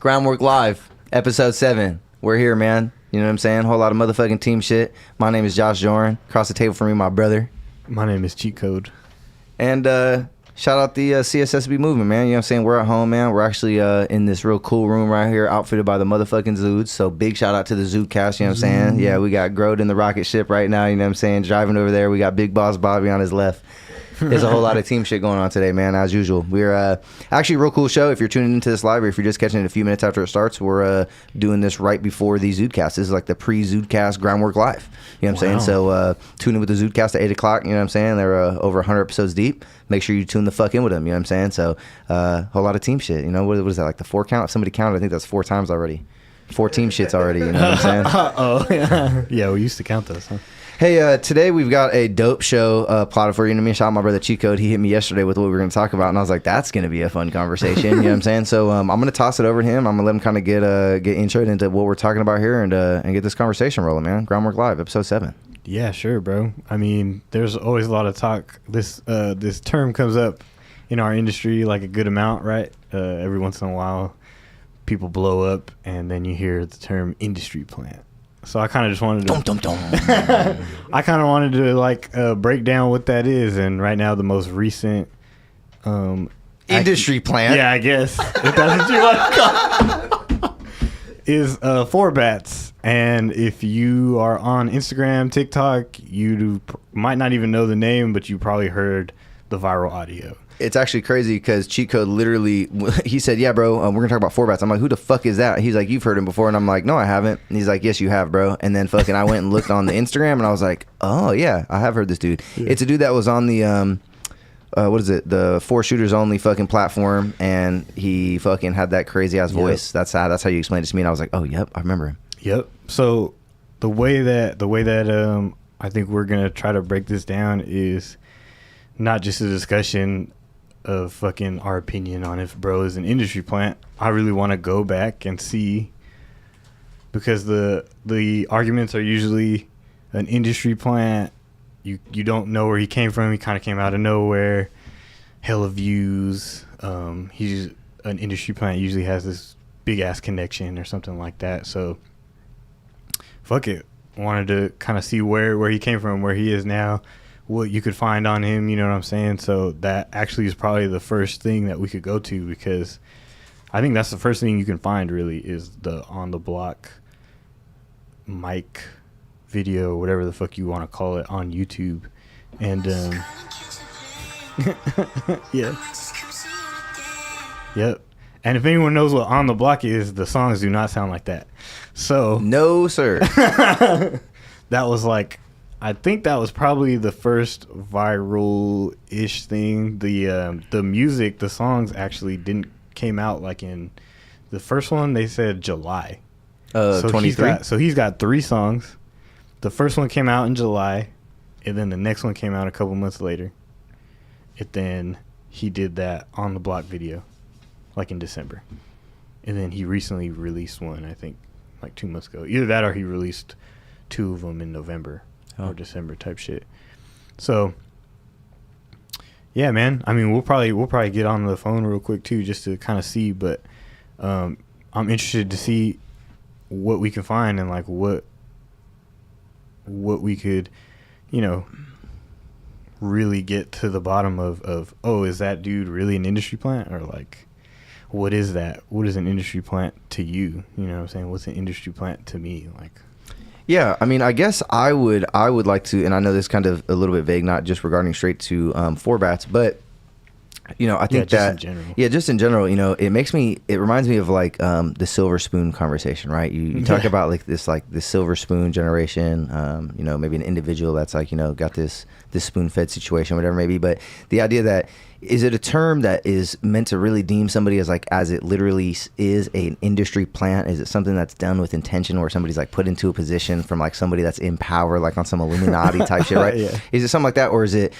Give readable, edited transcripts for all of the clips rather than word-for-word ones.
GroundWrk Live, episode 7. We're here, man. You know what I'm saying? Whole lot of motherfucking team shit. My name is Josh Joran. Across the table from me, my brother. My name is Cheat Code. And shout out the CSSB movement, man. You know what I'm saying? We're at home, man. We're actually in this real cool room right here, outfitted by the motherfucking Zoods. So big shout out to the Zoodcast, you know what I'm saying? Yeah, we got Grode in the rocket ship right now, you know what I'm saying? Driving over there. We got Big Boss Bobby on his left. There's a whole lot of team shit going on today, man, as usual. We're actually a real cool show. If you're tuning into this live or if you're just catching it a few minutes after it starts, we're doing this right before the Zoodcast. This is like the pre-Zoodcast GroundWrk Live. You know what I'm saying? So tune in with the Zoodcast at 8 o'clock. You know what I'm saying? They're over 100 episodes deep. Make sure you tune the fuck in with them. You know what I'm saying? So a whole lot of team shit. You know, what is that, like the 4 count? Somebody counted. I think that's 4 times already. 4 team shits already. You know what I'm saying? Oh, yeah. Yeah, we used to count those, huh? Hey, today we've got a dope show plotted for you. You know what I mean? Shout out my brother Cheat Code. He hit me yesterday with what we were going to talk about, and I was like, that's going to be a fun conversation. You know what I'm saying? So I'm going to toss it over to him. I'm going to let him kind of get introed into what we're talking about here and get this conversation rolling, man. GroundWrk Live, episode 7. Yeah, sure, bro. I mean, there's always a lot of talk. This term comes up in our industry like a good amount, right? Every once in a while, people blow up, and then you hear the term industry plant. So I kind of just wanted to I kind of wanted to like break down what that is, and right now the most recent Industry plant. Yeah, I guess if that's what you want to call it, is Forbats. And if you are on Instagram, TikTok, you might not even know the name, but you probably heard the viral audio. It's actually crazy because Cheat Code literally, he said, yeah, bro, we're going to talk about Forbats. I'm like, who the fuck is that? He's like, you've heard him before. And I'm like, no, I haven't. And he's like, yes, you have, bro. And then fucking I went and looked on the Instagram and I was like, oh, yeah, I have heard this dude. Yeah. It's a dude that was on the, what is it? The 4 shooters only fucking platform. And he fucking had that crazy ass voice. Yep. That's how you explained it to me. And I was like, oh, yep, I remember him. Yep. So the way that I think we're going to try to break this down is not just a discussion of fucking our opinion on if bro is an industry plant. I really want to go back and see, because the arguments are usually an industry plant. You don't know where he came from. He kind of came out of nowhere. Hella views. He's an industry plant. Usually has this big ass connection or something like that. So fuck it. Wanted to kind of see where he came from, where he is now, what you could find on him, you know what I'm saying? So that actually is probably the first thing that we could go to, because I think that's the first thing you can find really is the on the block mic video, whatever the fuck you want to call it, on YouTube. And yeah. Yep. And if anyone knows what On the Block is, the songs do not sound like that. So no, sir. That was like, I think that was probably the first viral-ish thing. The music, the songs actually came out like in the first one. They said July. So 23. He's got 3 songs. The first one came out in July, and then the next one came out a couple months later. And then he did that On the Block video, like in December. And then he recently released one, I think, like 2 months ago. Either that or he released 2 of them in November. Or December type shit. So yeah, man, I mean, we'll probably get on the phone real quick too, just to kind of see, but I'm interested to see what we can find and like what we could, you know, really get to the bottom of oh, is that dude really an industry plant? Or like, what is that? What is an industry plant to you? You know what I'm saying? What's an industry plant to me? Like, yeah, I mean, I guess I would like to, and I know this is kind of a little bit vague, not just regarding straight to Forbats, but you know, I think just in general, you know, it reminds me of like the silver spoon conversation, right? You talk about like this silver spoon generation, you know, maybe an individual that's like, you know, got this spoon fed situation, whatever it may be, but the idea that, is it a term that is meant to really deem somebody as it literally is an industry plant? Is it something that's done with intention, where somebody's like put into a position from like somebody that's in power, like on some Illuminati type shit, right? Yeah. Is it something like that, or is it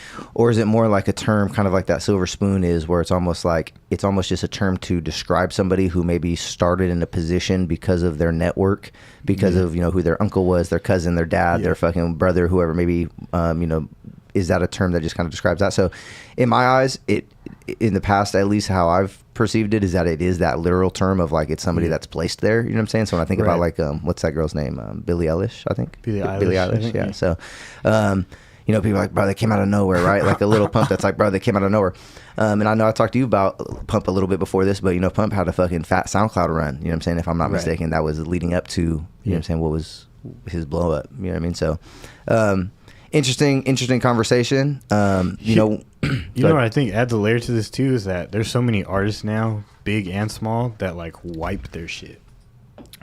more like a term kind of like that silver spoon is, where it's almost just a term to describe somebody who maybe started in a position because of their network, because of, you know, who their uncle was, their cousin, their dad, their fucking brother, whoever, maybe, you know, is that a term that just kind of describes that? So in my eyes, in the past, at least how I've perceived it, is that it is that literal term of like it's somebody that's placed there. You know what I'm saying? So when I think about like what's that girl's name? Billie Eilish, I think. Billie Eilish. Yeah. So, you know, people are like, bro, they came out of nowhere, right? Like a little Pump that's like, bro, they came out of nowhere. And I know I talked to you about Pump a little bit before this, but you know, Pump had a fucking fat SoundCloud run. You know what I'm saying? If I'm not mistaken, that was leading up to, you know what I'm saying, what was his blow up. You know what I mean? So, interesting conversation. You know, what I think adds a layer to this too is that there's so many artists now, big and small, that like wipe their shit.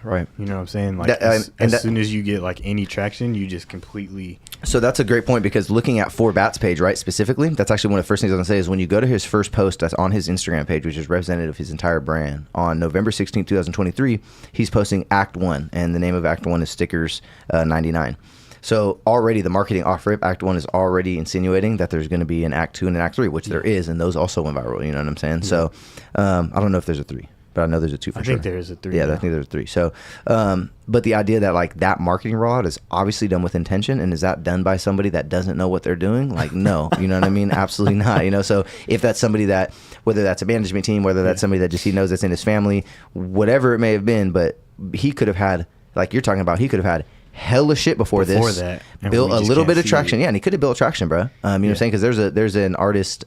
Right. You know what I'm saying? Like as soon as you get like any traction, you just completely. So that's a great point, because looking at 4Bat's page, right, specifically, that's actually one of the first things I was going to say is when you go to his first post that's on his Instagram page, which is representative of his entire brand, on November 16, 2023, he's posting Act 1, and the name of Act 1 is Stickers 99. So already the marketing off rip, Act 1 is already insinuating that there's going to be an Act 2 and an Act 3, which there is, and those also went viral, you know what I'm saying? So I don't know if there's a 3. But I know there's a 2 for sure. I think there is a 3. Yeah, I think there's a 3. So, but the idea that like that marketing rollout is obviously done with intention, and is that done by somebody that doesn't know what they're doing? Like, no, you know what I mean? Absolutely not. You know, so if that's somebody that, whether that's a management team, whether that's somebody that just he knows that's in his family, whatever it may have been, but he could have had, like you're talking about, he could have had hella shit before this, that, built a little bit of traction. Yeah, and he could have built traction, bro. You know what I'm saying? Because there's an artist.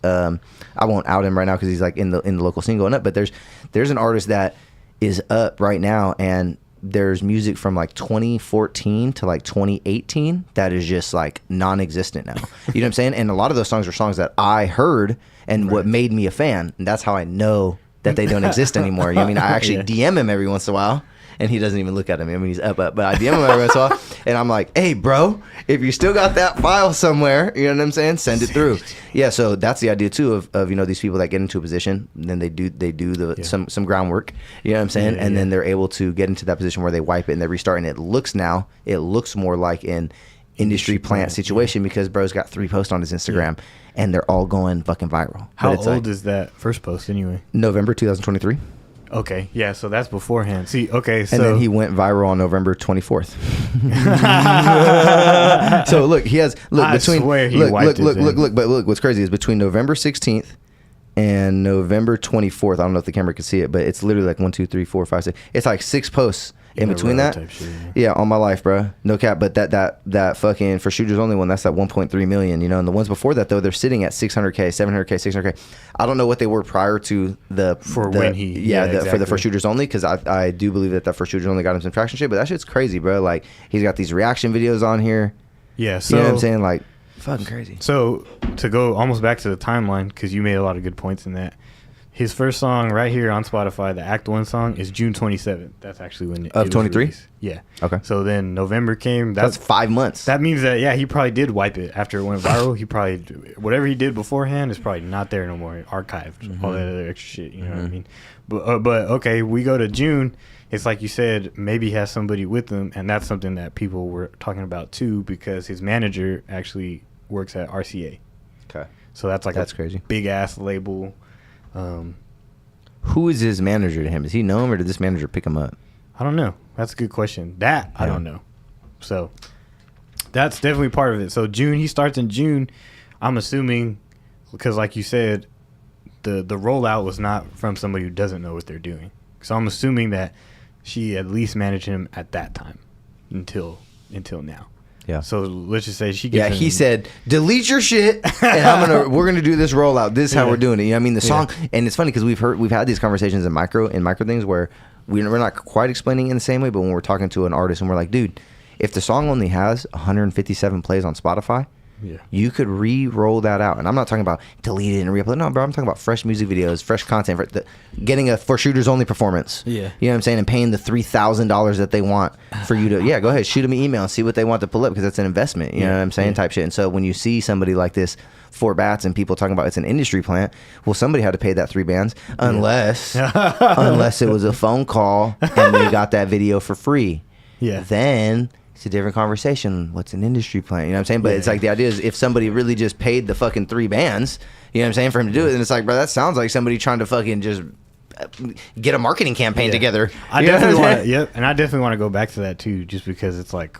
I won't out him right now because he's like in the local scene going up. But there's an artist that is up right now, and there's music from like 2014 to like 2018 that is just like non-existent now. You know what I'm saying? And a lot of those songs are songs that I heard and what made me a fan, and that's how I know that they don't exist anymore. You know what I mean? I actually DM him every once in a while, and he doesn't even look at him. I mean, he's up, but I DM him every once in a while, and I'm like, hey, bro, if you still got that file somewhere, you know what I'm saying? Send it through. Yeah, so that's the idea too of you know, these people that get into a position, and then they do some groundwork, you know what I'm saying? And then they're able to get into that position where they wipe it and they restart, and it looks more like an industry plant situation because bro's got 3 posts on his Instagram and they're all going fucking viral. How old is that first post anyway? November 2023. Okay, yeah, so that's beforehand. See, okay, so... And then he went viral on November 24th. So look, he has... Look, what's crazy is between November 16th and November 24th, I don't know if the camera can see it, but it's literally like 1, 2, 3, 4, 5, 6. It's like 6 posts in between that. Shit, yeah, on my life, bro. No cap, but that fucking For Shooters Only one, that's that 1.3 million, you know, and the ones before that, though, they're sitting at 600K, 700K, 600K. I don't know what they were prior to for the For Shooters Only, because I do believe that For Shooters Only got him some traction shit, but that shit's crazy, bro. Like, he's got these reaction videos on here. Yeah, so... You know what I'm saying? Like, fucking crazy. So, to go almost back to the timeline, because you made a lot of good points in that, his first song right here on Spotify, the Act 1 song, is June 27th. That's actually when of 23? Yeah. Okay. So then November came. That's 5 months. That means that, he probably did wipe it after it went viral. He probably, whatever he did beforehand is probably not there no more. Archived. All that other extra shit. You know what I mean? But okay, we go to June. It's like you said, maybe he has somebody with him. And that's something that people were talking about too, because his manager actually works at RCA. Okay. So that's crazy. Big ass label. Who is his manager to him? Does he know him, or did this manager pick him up? I don't know. That's a good question. I don't know. So that's definitely part of it. So he starts in June. I'm assuming, because like you said, the rollout was not from somebody who doesn't know what they're doing. So I'm assuming that she at least managed him at that time until now. Yeah. So let's just say she gets he said, delete your shit, and we're gonna do this rollout. This is how we're doing it. You know what I mean? The song, and it's funny because we've had these conversations in micro things where we're not quite explaining it in the same way, but when we're talking to an artist and we're like, dude, if the song only has 157 plays on Spotify, you could re-roll that out. And I'm not talking about delete it and re-upload. No, bro, I'm talking about fresh music videos, fresh content, getting a For Shooters Only performance. Yeah. You know what I'm saying? And paying the $3,000 that they want for you to, go ahead, shoot them an email and see what they want to pull up, because that's an investment. You know what I'm saying? Type shit. And so when you see somebody like this, 4Bats, and people talking about it's an industry plant, well, somebody had to pay that 3 bands, unless it was a phone call and they got that video for free. Yeah. Then... it's a different conversation. What's an industry plant? You know what I'm saying? But it's like the idea is if somebody really just paid the fucking 3 bands, you know what I'm saying, for him to do it, then it's like, bro, that sounds like somebody trying to fucking just get a marketing campaign together. I definitely want to, and I definitely want to go back to that too, just because it's like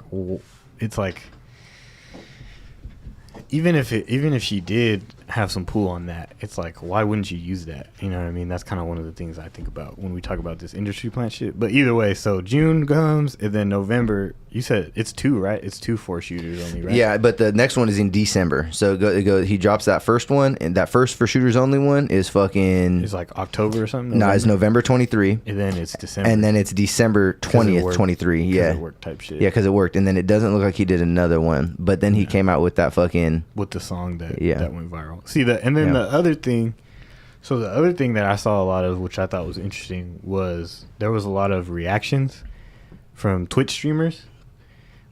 even if she did have some pull on that, it's like, why wouldn't you use that? You know what I mean? That's kind of one of the things I think about when we talk about this industry plant shit. But either way, so June comes, and then November, you said it's 2, right? It's 2 4-shooters only, right? Yeah, but the next one is in December. So he drops that first one, and that first for shooters only one is fucking... It's like October or something? No, it's November 23. And then it's December. And then it's December 20th, 23. Yeah. Because it worked type shit. Yeah, because it worked. And then it doesn't look like he did another one. But then he came out with that fucking... With the song that went viral. See, and then the other thing... So the other thing that I saw a lot of, which I thought was interesting, was there was a lot of reactions from Twitch streamers,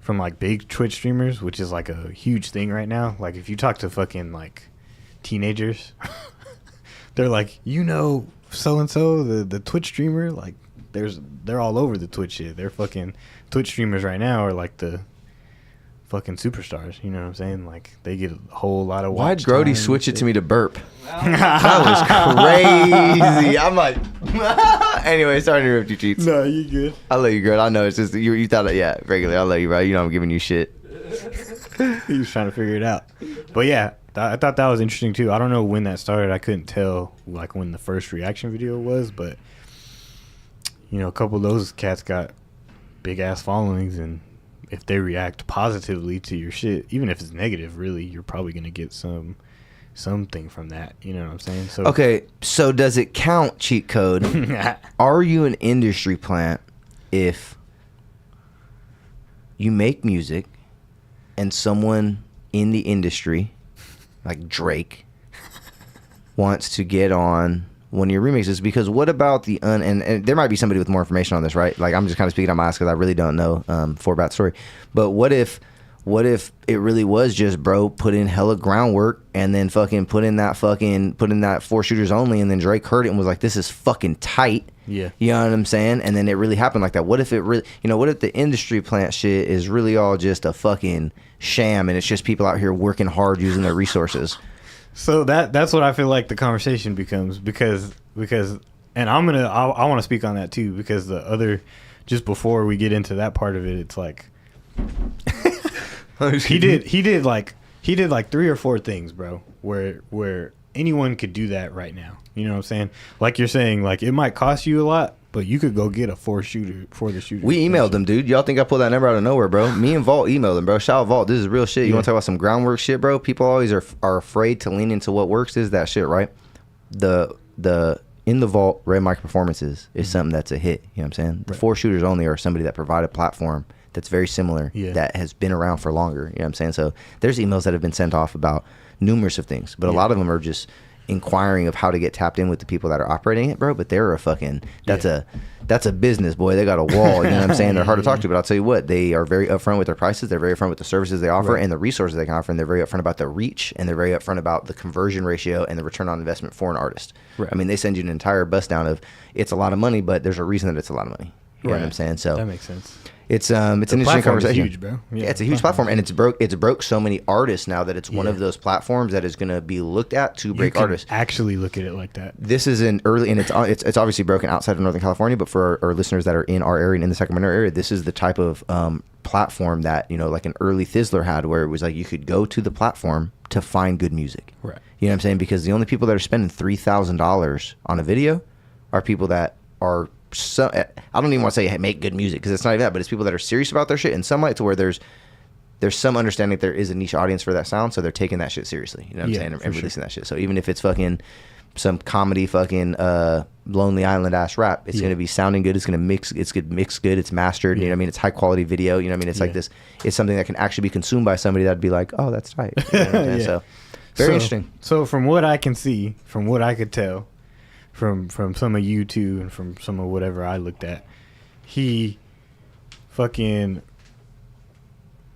from like big Twitch streamers, which is like a huge thing right now. Like if you talk to fucking like teenagers, they're like, so and so, the Twitch streamer, like they're all over the Twitch shit. They're fucking Twitch streamers right now are like the fucking superstars, you know what I'm saying? Like they get a whole lot of. Why'd Grody switch it to me to burp? That was crazy. I'm like, anyway, sorry to interrupt you, Cheats. No, you good. I love you, girl. I know it's just you thought regularly. I love you, right? You know I'm giving you shit. He was trying to figure it out, but yeah, I thought that was interesting too. I don't know when that started. I couldn't tell like when the first reaction video was, but a couple of those cats got big ass followings, and if they react positively to your shit, even if it's negative, really, you're probably gonna get something from that. You know what I'm saying? So okay, so does it count, cheat code? Are you an industry plant if you make music and someone in the industry, like Drake, wants to get on one of your remixes? Because what about the and there might be somebody with more information on this, right? Like I'm just kind of speaking on my ass because I really don't know for about the story. But what if it really was just bro put in hella groundwork and then fucking put in that 4 shooters only, and then Drake heard it and was like, this is fucking tight. Yeah, you know what I'm saying? And then it really happened like that. What if it really, what if the industry plant shit is really all just a fucking sham and it's just people out here working hard using their resources? So that's what I feel like the conversation becomes, because and I want to speak on that too, because the other, just before we get into that part of it, it's like he did like 3 or 4 things, bro, where anyone could do that right now. You know what I'm saying? Like you're saying, like it might cost you a lot, but you could go get a 4-shooter for the shooter. We emailed them, dude. Y'all think I pulled that number out of nowhere, bro? Me and Vault emailed them, bro. Shout out Vault. This is real shit. You want to talk about some GroundWrk shit, bro? People always are afraid to lean into what works. Is that shit, right? The in the Vault Red Mic Performances is something that's a hit. You know what I'm saying? The 4 shooters only are somebody that provide a platform that's very similar, that has been around for longer. You know what I'm saying? So there's emails that have been sent off about numerous of things, but a lot of them are just inquiring of how to get tapped in with the people that are operating it, bro. But they're a fucking that's a business, boy. They got a wall. You know what I'm saying? They're hard to talk to, but I'll tell you what, they are very upfront with their prices. They're very upfront with the services they offer and the resources they can offer, and they're very upfront about the reach, and they're very upfront about the conversion ratio and the return on investment for an artist. I mean, they send you an entire bust down of it's a lot of money, but there's a reason that it's a lot of money. You know what I'm saying? So that makes sense. It's an interesting conversation. Huge, bro. Yeah, it's a huge platform, and it's broke so many artists now that it's one of those platforms that is going to be looked at to break artists. Actually, look at it like that. This is an early, and it's obviously broken outside of Northern California, but for our listeners that are in our area and in the Sacramento area, this is the type of platform that like an early Thizzler had, where it was like you could go to the platform to find good music. Right. You know what I'm saying? Because the only people that are spending $3,000 on a video are people that are. So I don't even want to say make good music, because it's not even that, but it's people that are serious about their shit in some light, to where there's some understanding that there is a niche audience for that sound, so they're taking that shit seriously. You know what I'm saying? And releasing that shit. So even if it's fucking some comedy fucking Lonely Island ass rap, it's gonna be sounding good. It's gonna mix good. It's mastered. You know what I mean? It's high quality video. You know what I mean? It's like this. It's something that can actually be consumed by somebody that'd be like, oh, that's tight. You know what I'm saying? So very interesting. So from what I can see, from what I could tell, from some of you two and from some of whatever I looked at, he fucking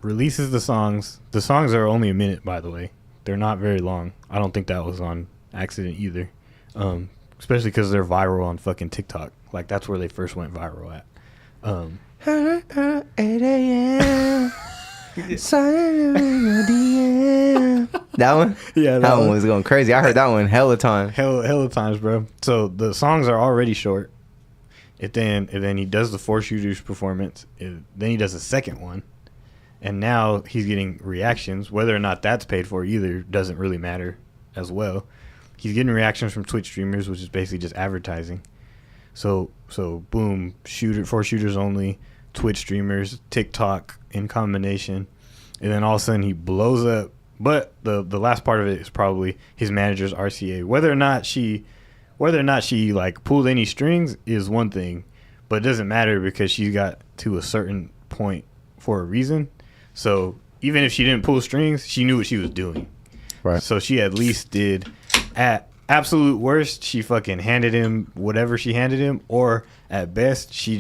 releases the songs. The songs are only a minute, by the way. They're not very long. I don't think that was on accident either. Especially because they're viral on fucking TikTok. Like, that's where they first went viral at. 8 a.m. That one? Yeah, that one was going crazy. I heard that one hella times. Hella times, bro. So the songs are already short. And then he does the 4 shooters performance. Then he does a second one. And now he's getting reactions. Whether or not that's paid for either doesn't really matter as well. He's getting reactions from Twitch streamers, which is basically just advertising. So boom, for shooters only, Twitch streamers, TikTok in combination. And then all of a sudden he blows up. But the last part of it is probably his manager's RCA. Whether or not she like pulled any strings is one thing, but it doesn't matter because she got to a certain point for a reason. So even if she didn't pull strings, she knew what she was doing. Right. So she at least did. At absolute worst, she fucking handed him whatever she handed him, or at best, she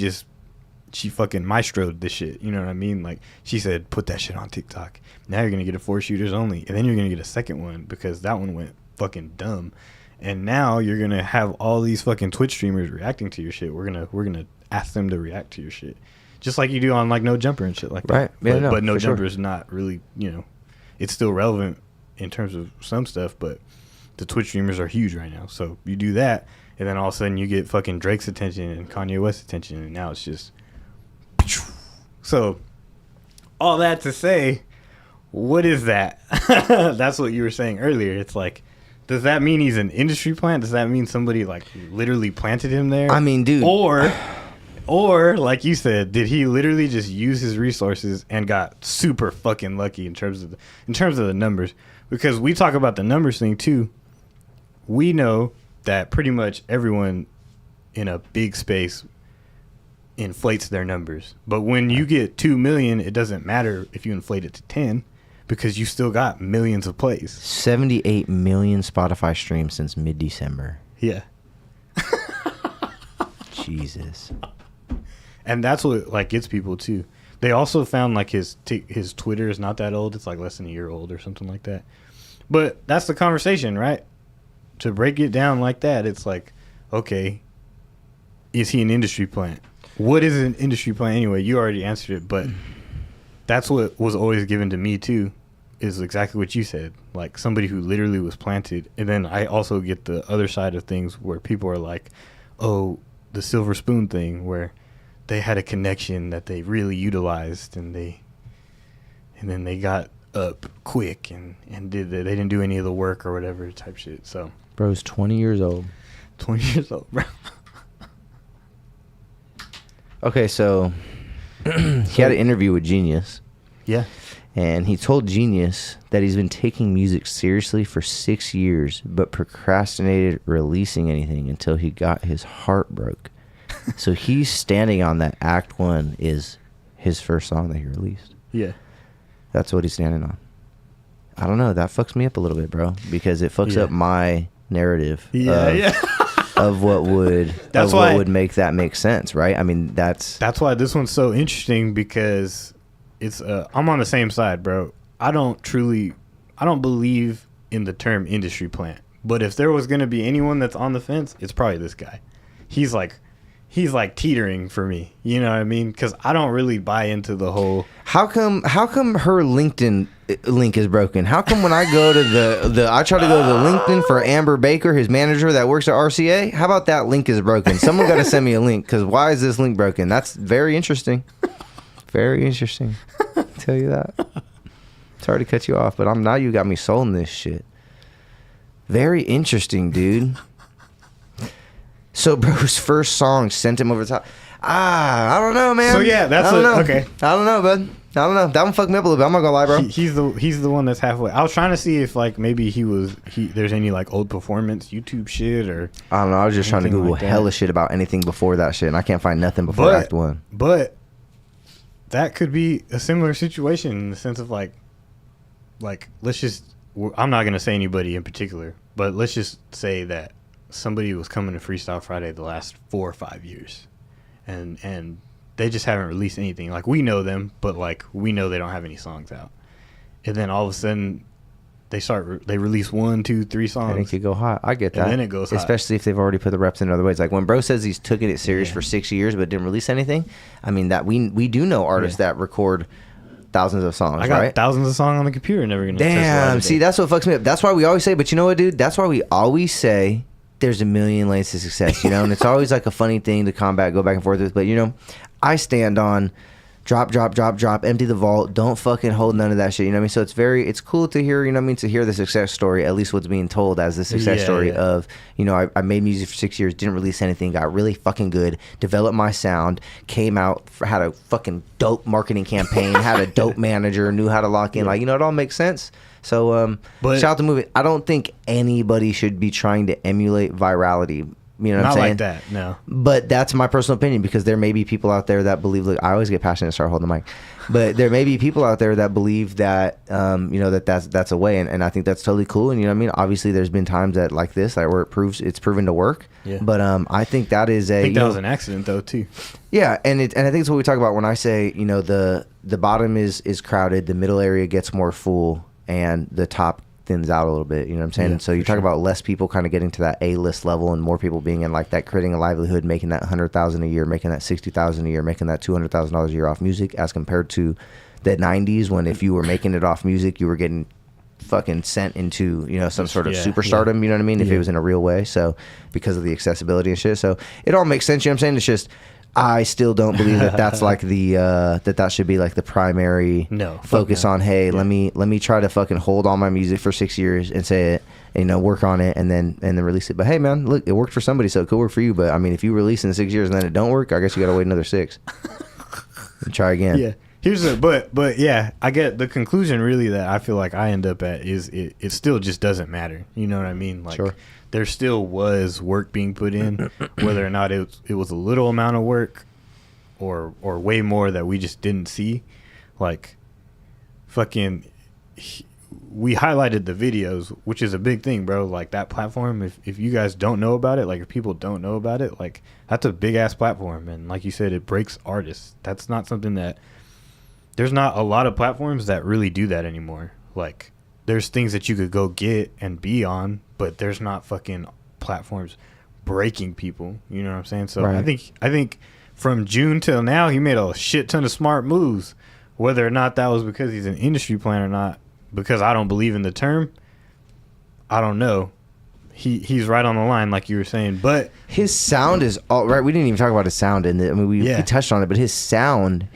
fucking maestroed this shit. You know what I mean? Like, she said, put that shit on TikTok. Now you're gonna get a 4 shooters only, and then you're gonna get a second one because that one went fucking dumb. And now you're gonna have all these fucking Twitch streamers reacting to your shit. We're gonna ask them to react to your shit, just like you do on like No Jumper and shit like that. Right. Yeah, But No Jumper is not really, it's still relevant in terms of some stuff, but the Twitch streamers are huge right now. So you do that, and then all of a sudden you get fucking Drake's attention and Kanye West's attention, and now it's just. So all that to say, what is that? That's what you were saying earlier. It's like, does that mean he's an industry plant? Does that mean somebody like literally planted him there? I mean, dude. Or like you said, did he literally just use his resources and got super fucking lucky in terms of the numbers? Because we talk about the numbers thing too. We know that pretty much everyone in a big space inflates their numbers. But when you get 2 million, it doesn't matter if you inflate it to 10 because you still got millions of plays. 78 million Spotify streams since mid-December. Yeah. Jesus. And that's what like gets people too. They also found like his Twitter is not that old. It's like less than a year old or something like that. But that's the conversation, right? To break it down like that, it's like, okay, is he an industry plant? What is an industry plant anyway? You already answered it, but that's what was always given to me too, is exactly what you said. Like somebody who literally was planted. And then I also get the other side of things where people are like, oh, the silver spoon thing, where they had a connection that they really utilized and then they got up quick and they didn't do any of the work or whatever type shit. So bro's 20 years old. 20 years old, bro. Okay, so he had an interview with Genius. Yeah. And he told Genius that he's been taking music seriously for 6 years, but procrastinated releasing anything until he got his heart broke. So he's standing on that Act 1 is his first song that he released. Yeah. That's what he's standing on. I don't know. That fucks me up a little bit, bro, because it fucks up my narrative of what would make that make sense, right? I mean, that's why this one's so interesting, because it's I'm on the same side, bro. I don't believe in the term industry plant, but if there was going to be anyone that's on the fence, it's probably this guy. He's like teetering for me, you know what I mean? Because I don't really buy into the whole. How come her LinkedIn link is broken? How come when I go to I try to go to the LinkedIn for Amber Baker, his manager that works at RCA? How about that link is broken? Someone got to send me a link, because why is this link broken? That's very interesting. Very interesting. I'll tell you that. Sorry to cut you off, but now you got me sold in this shit. Very interesting, dude. So bro's first song sent him over the top. I don't know, man. So yeah, that's okay. I don't know, bud. I don't know. That one fucked me up a little bit. I'm not gonna lie, bro. He's the one that's halfway. I was trying to see if like maybe there's any like old performance YouTube shit or. I don't know. I was just trying to Google hella shit about anything before that shit, and I can't find nothing before Act 1. But that could be a similar situation in the sense of like let's just. I'm not gonna say anybody in particular, but let's just say that somebody was coming to Freestyle Friday the last 4 or 5 years, and they just haven't released anything. Like, we know them, but like we know they don't have any songs out, and then all of a sudden they release 1, 2, 3 songs. And it could go hot. I get that. And then it goes hot. Especially if they've already put the reps in other ways. Like when bro says he's taking it serious for 6 years but didn't release anything. I mean, that we do know artists that record thousands of songs. I got thousands of songs on the computer. Never gonna. Damn. See, that's what fucks me up. That's why we always say. But you know what, dude? That's why we always say there's a million lanes to success. You know, and it's always like a funny thing to go back and forth with. But you know, I stand on drop, empty the vault. Don't fucking hold none of that shit. You know what I mean? So it's cool to hear, you know what I mean, to hear the success story, at least what's being told as the success story of, you know, I made music for 6 years, didn't release anything, got really fucking good, developed my sound, came out, had a fucking dope marketing campaign, had a dope manager, knew how to lock in. Like, you know, it all makes sense. So, shout out to Movie. I don't think anybody should be trying to emulate virality. You know what I'm saying? Not like that, no. But that's my personal opinion, because there may be people out there that believe, look, I always get passionate and start holding the mic, but there may be people out there that believe that, you know, that's a way. And I think that's totally cool. And you know what I mean? Obviously there's been times that like this, like where it's proven to work. Yeah. But I think that is I think that was an accident though too. Yeah. And I think it's what we talk about when I say, you know, the bottom is crowded, the middle area gets more full, and the top thins out a little bit, you know what I'm saying? Yeah, so you talk about less people kind of getting to that A-list level, and more people being in like that, creating a livelihood, making that $100,000 a year, making that $60,000 a year, making that $200,000 a year off music, as compared to the 90s when if you were making it off music, you were getting fucking sent into, you know, some sort of superstardom, you know what I mean? If it was in a real way. So because of the accessibility and shit. So it all makes sense, you know what I'm saying? It's just, I still don't believe that that's like the that should be like the primary focus on. Hey, let me try to fucking hold all my music for 6 years and say it, and, you know, work on it and then release it. But hey, man, look, it worked for somebody, so it could work for you. But I mean, if you release in 6 years and then it don't work, I guess you got to wait another 6 and try again. Yeah. But yeah, I get the conclusion really that I feel like I end up at is it still just doesn't matter. You know what I mean? Like, sure. There still was work being put in, whether or not it was a little amount of work or way more that we just didn't see. Like, fucking, we highlighted the videos, which is a big thing, bro. Like, that platform, if you guys don't know about it, like, if people don't know about it, like, that's a big-ass platform. And like you said, it breaks artists. That's not something that... There's not a lot of platforms that really do that anymore. Like, there's things that you could go get and be on, but there's not fucking platforms breaking people. You know what I'm saying? So right. I think from June till now, he made a shit ton of smart moves. Whether or not that was because he's an industry plan or not, because I don't believe in the term, I don't know. He's right on the line, like you were saying, but his sound is all right. We didn't even talk about his sound, and I mean we touched on it, but his sound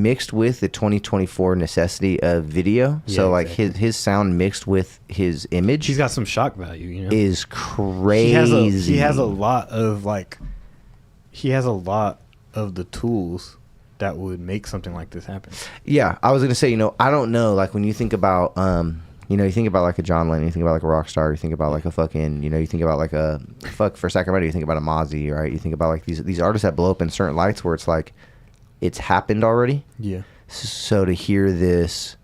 mixed with the 2024 necessity of video. Yeah, so like exactly. his sound mixed with his image, he's got some shock value. You know, is crazy. He has a lot of the tools that would make something like this happen. Yeah, I was gonna say, you know, I don't know, like when you think about you know, you think about like a John Lennon, you think about like a rock star, you think about like a fucking, you know, you think about like a for Sacramento, you think about a Mozzie, right? You think about like these artists that blow up in certain lights where it's like it's happened already. Yeah. So to hear this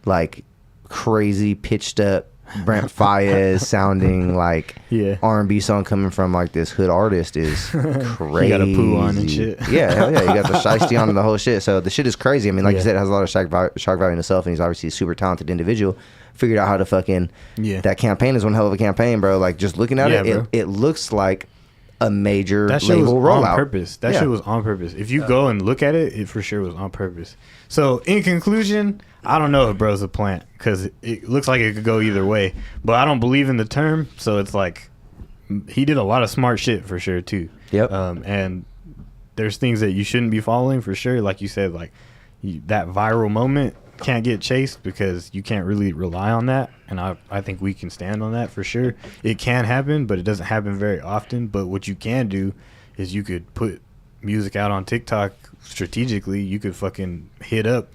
like crazy pitched up Brent Faiyaz sounding like R&B song coming from like this hood artist is crazy. You got a poo on and shit. Yeah, hell yeah, you got the shiesty on and the whole shit. So the shit is crazy. I mean, like you said, it has a lot of shock value in itself, and he's obviously a super talented individual. Figured out how to fucking that campaign is one hell of a campaign, bro. Like just looking at it looks like a major label rollout. On purpose. That shit was on purpose. If you go and look at it, it for sure was on purpose. So in conclusion, I don't know if bro's a plant, because it looks like it could go either way, but I don't believe in the term. So it's like he did a lot of smart shit for sure too. Yep. And there's things that you shouldn't be following for sure. Like you said, like that viral moment can't get chased, because you can't really rely on that, and I think we can stand on that for sure. It can happen, but it doesn't happen very often. But what you can do is you could put music out on TikTok strategically. You could fucking hit up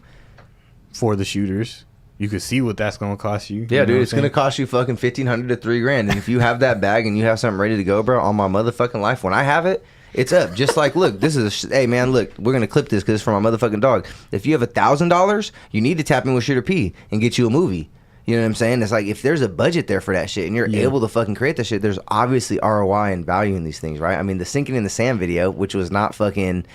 for the shooters. You could see what that's gonna cost you. Yeah, dude, it's gonna cost you fucking $1,500 to $3,000, and if you have that bag and you have something ready to go, bro, on my motherfucking life, when I have it, it's up. Just like, look, this is hey man, look, we're gonna clip this because it's from my motherfucking dog. If you have $1,000, you need to tap in with Shooter P and get you a movie. You know what I'm saying? It's like, if there's a budget there for that shit and you're able to fucking create that shit, there's obviously ROI and value in these things, right? I mean, the Sinking in the Sand video, which was not fucking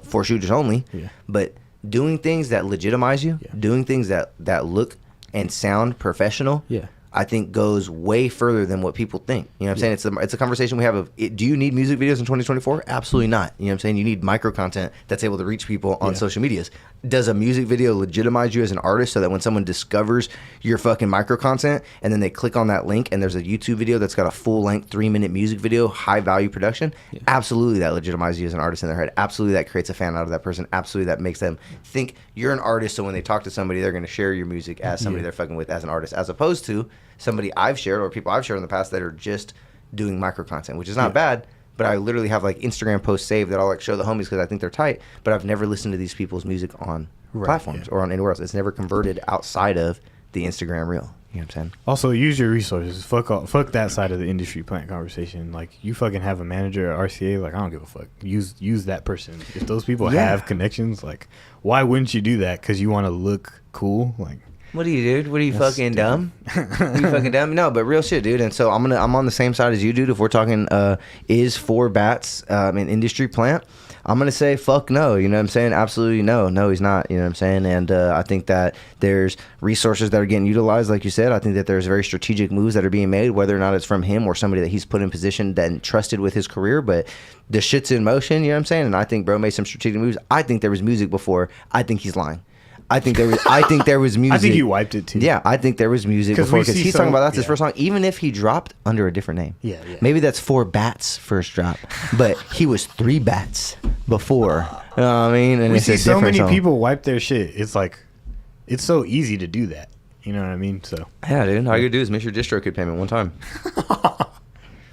for shooters only, but doing things that legitimize you, doing things that look and sound professional. I think goes way further than what people think. You know what I'm saying? It's a conversation we have of, do you need music videos in 2024? Absolutely not. You know what I'm saying? You need micro content that's able to reach people on social medias. Does a music video legitimize you as an artist so that when someone discovers your fucking micro content and then they click on that link and there's a YouTube video that's got a full length 3-minute music video, high value production? Absolutely that legitimizes you as an artist in their head. Absolutely that creates a fan out of that person. Absolutely that makes them think you're an artist, so when they talk to somebody, they're going to share your music as somebody they're fucking with as an artist, as opposed to somebody I've shared or people I've shared in the past that are just doing micro content, which is not bad, but I literally have like Instagram posts saved that I'll like show the homies because I think they're tight, but I've never listened to these people's music on platforms or on anywhere else. It's never converted outside of the Instagram reel. You know what I'm saying? Also, use your resources. Fuck that side of the industry plant conversation. Like, you fucking have a manager at RCA. Like, I don't give a fuck. Use that person. If those people have connections, like, why wouldn't you do that? Because you want to look cool? Like, what are you, dude? What are you, fucking dumb? Are you fucking dumb? No, but real shit, dude. And so I'm on the same side as you, dude. If we're talking is 4Bats an industry plant, I'm gonna say fuck no. You know what I'm saying? Absolutely no. No, he's not. You know what I'm saying? And I think that there's resources that are getting utilized, like you said. I think that there's very strategic moves that are being made, whether or not it's from him or somebody that he's put in position that trusted with his career. But the shit's in motion. You know what I'm saying? And I think bro made some strategic moves. I think there was music before. I think he's lying. I think there was music. I think you wiped it too. Yeah, I think there was music before because he's talking about that's his first song. Even if he dropped under a different name, maybe that's 4Bats first drop, but he was 3Bats before. You know what I mean? And we it's see a so many song. people wipe their shit. It's like, it's so easy to do that. You know what I mean? So yeah, dude. All you gotta do is miss your DistroKid payment one time.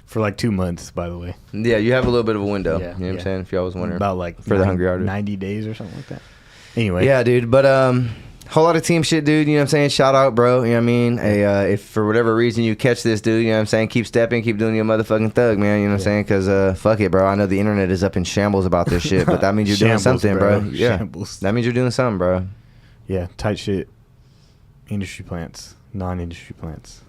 For like 2 months, by the way. Yeah, you have a little bit of a window. You know what I'm saying? If y'all was wondering about like for the hungry artist, 90 days or something like that. Anyway. Yeah, dude. But whole lot of team shit, dude. You know what I'm saying? Shout out, bro. You know what I mean? If for whatever reason you catch this, dude, you know what I'm saying? Keep stepping, keep doing your motherfucking thug, man. You know what I'm saying? Because fuck it, bro. I know the internet is up in shambles about this shit, but that means you're doing something, bro. Yeah. Shambles. That means you're doing something, bro. Yeah, tight shit. Industry plants, non-industry plants.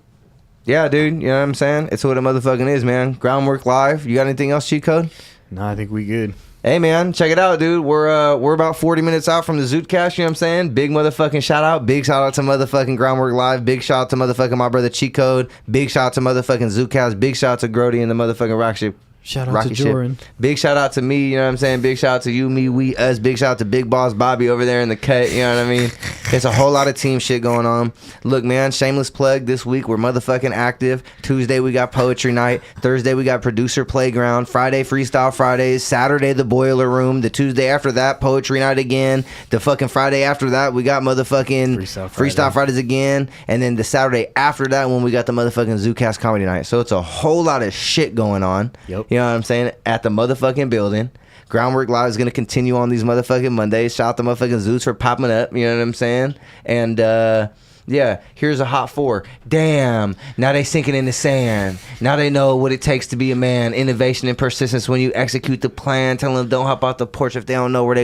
Yeah, dude. You know what I'm saying? It's what it motherfucking is, man. GroundWrk Live. You got anything else, cheat code? No, I think we good. Hey, man, check it out, dude. We're about 40 minutes out from the Zootcast, you know what I'm saying? Big motherfucking shout out. Big shout out to motherfucking GroundWrk Live. Big shout out to motherfucking my brother Cheat Code. Big shout out to motherfucking Zootcast. Big shout out to Grody and the motherfucking rock ship. Shout out to Jordan. Big shout out to me, you know what I'm saying? Big shout out to you, me, we, us. Big shout out to Big Boss Bobby over there in the cut, you know what I mean? It's a whole lot of team shit going on. Look, man, shameless plug this week. We're motherfucking active. Tuesday, we got Poetry Night. Thursday, we got Producer Playground. Friday, Freestyle Fridays. Saturday, the Boiler Room. The Tuesday after that, Poetry Night again. The fucking Friday after that, we got motherfucking Freestyle Fridays again. And then the Saturday after that, when we got the motherfucking Zootcast Comedy Night. So it's a whole lot of shit going on. Yep. You know what I'm saying? At the motherfucking building. GroundWrk Live is going to continue on these motherfucking Mondays. Shout out to motherfucking Zoots for popping up. You know what I'm saying? And, yeah, here's a hot 4. Damn, now they sinking in the sand. Now they know what it takes to be a man. Innovation and persistence when you execute the plan. Tell them don't hop off the porch if they don't know where they